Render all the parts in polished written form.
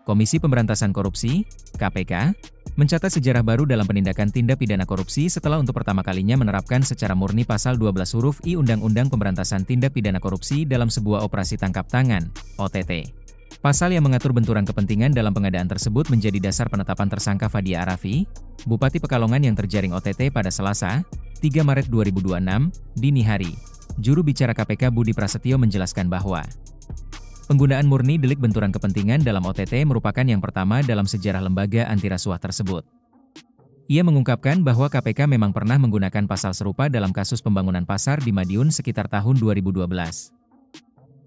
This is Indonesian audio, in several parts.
Komisi Pemberantasan Korupsi (KPK) mencatat sejarah baru dalam penindakan tindak pidana korupsi setelah untuk pertama kalinya menerapkan secara murni pasal 12 huruf I Undang-Undang Pemberantasan Tindak Pidana Korupsi dalam sebuah operasi tangkap tangan (OTT). Pasal yang mengatur benturan kepentingan dalam pengadaan tersebut menjadi dasar penetapan tersangka Fadia Arafi, Bupati Pekalongan yang terjaring OTT pada Selasa, 3 Maret 2026, dini hari. Juru bicara KPK Budi Prasetyo menjelaskan bahwa penggunaan murni delik benturan kepentingan dalam OTT merupakan yang pertama dalam sejarah lembaga anti rasuah tersebut. Ia mengungkapkan bahwa KPK memang pernah menggunakan pasal serupa dalam kasus pembangunan pasar di Madiun sekitar tahun 2012.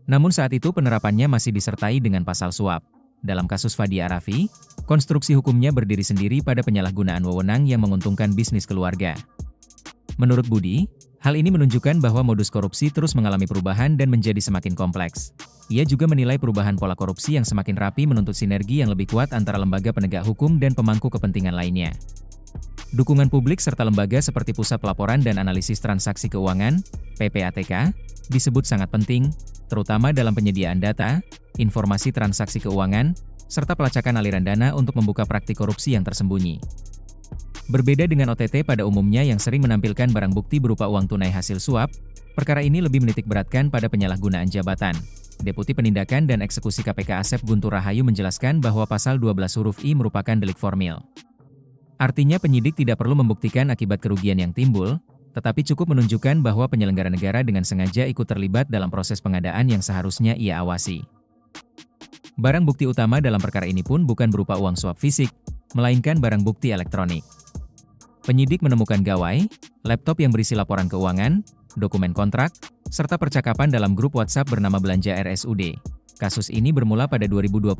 Namun saat itu penerapannya masih disertai dengan pasal suap. Dalam kasus Fadia Arafi, konstruksi hukumnya berdiri sendiri pada penyalahgunaan wewenang yang menguntungkan bisnis keluarga. Menurut Budi, hal ini menunjukkan bahwa modus korupsi terus mengalami perubahan dan menjadi semakin kompleks. Ia juga menilai perubahan pola korupsi yang semakin rapi menuntut sinergi yang lebih kuat antara lembaga penegak hukum dan pemangku kepentingan lainnya. Dukungan publik serta lembaga seperti Pusat Pelaporan dan Analisis Transaksi Keuangan, PPATK, disebut sangat penting, terutama dalam penyediaan data, informasi transaksi keuangan, serta pelacakan aliran dana untuk membuka praktik korupsi yang tersembunyi. Berbeda dengan OTT pada umumnya yang sering menampilkan barang bukti berupa uang tunai hasil suap, perkara ini lebih menitikberatkan pada penyalahgunaan jabatan. Deputi Penindakan dan Eksekusi KPK Asep Guntur Rahayu menjelaskan bahwa pasal 12 huruf I merupakan delik formil. Artinya penyidik tidak perlu membuktikan akibat kerugian yang timbul, tetapi cukup menunjukkan bahwa penyelenggara negara dengan sengaja ikut terlibat dalam proses pengadaan yang seharusnya ia awasi. Barang bukti utama dalam perkara ini pun bukan berupa uang suap fisik, melainkan barang bukti elektronik. Penyidik menemukan gawai, laptop yang berisi laporan keuangan, dokumen kontrak, serta percakapan dalam grup WhatsApp bernama Belanja RSUD. Kasus ini bermula pada 2021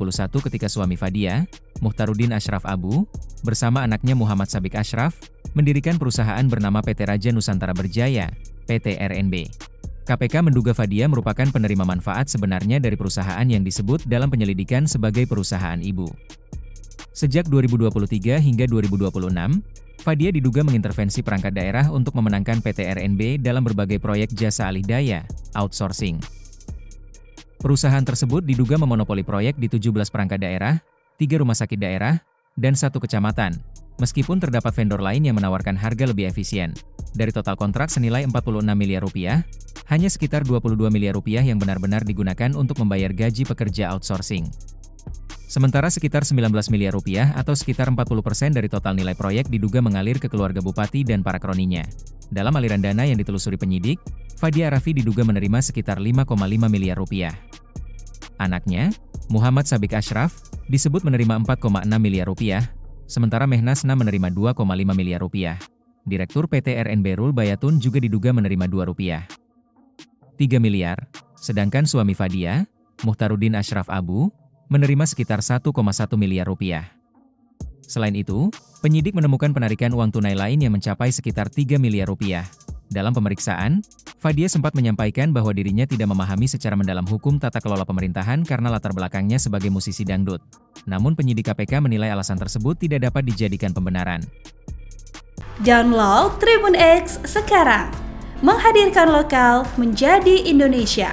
ketika suami Fadia, Muhtarudin Ashraf Abu, bersama anaknya Muhammad Sabik Ashraf, mendirikan perusahaan bernama PT Raja Nusantara Berjaya, PT RNB. KPK menduga Fadia merupakan penerima manfaat sebenarnya dari perusahaan yang disebut dalam penyelidikan sebagai perusahaan ibu. Sejak 2023 hingga 2026, Fadia diduga mengintervensi perangkat daerah untuk memenangkan PT RNB dalam berbagai proyek jasa alih daya, outsourcing. Perusahaan tersebut diduga memonopoli proyek di 17 perangkat daerah, 3 rumah sakit daerah, dan 1 kecamatan, meskipun terdapat vendor lain yang menawarkan harga lebih efisien. Dari total kontrak senilai 46 miliar rupiah, hanya sekitar 22 miliar rupiah yang benar-benar digunakan untuk membayar gaji pekerja outsourcing. Sementara sekitar 19 miliar rupiah atau sekitar 40% dari total nilai proyek diduga mengalir ke keluarga bupati dan para kroninya. Dalam aliran dana yang ditelusuri penyidik, Fadia Arafi diduga menerima sekitar 5,5 miliar rupiah. Anaknya, Muhammad Sabik Ashraf, disebut menerima 4,6 miliar rupiah, sementara Mehnasna menerima 2,5 miliar rupiah. Direktur PT RNB Rul Bayatun juga diduga menerima 2 rupiah. 3 miliar, sedangkan suami Fadia, Muhtarudin Ashraf Abu, menerima sekitar 1,1 miliar rupiah. Selain itu, penyidik menemukan penarikan uang tunai lain yang mencapai sekitar 3 miliar rupiah. Dalam pemeriksaan, Fadia sempat menyampaikan bahwa dirinya tidak memahami secara mendalam hukum tata kelola pemerintahan karena latar belakangnya sebagai musisi dangdut. Namun penyidik KPK menilai alasan tersebut tidak dapat dijadikan pembenaran. Download Tribun X sekarang, menghadirkan lokal menjadi Indonesia.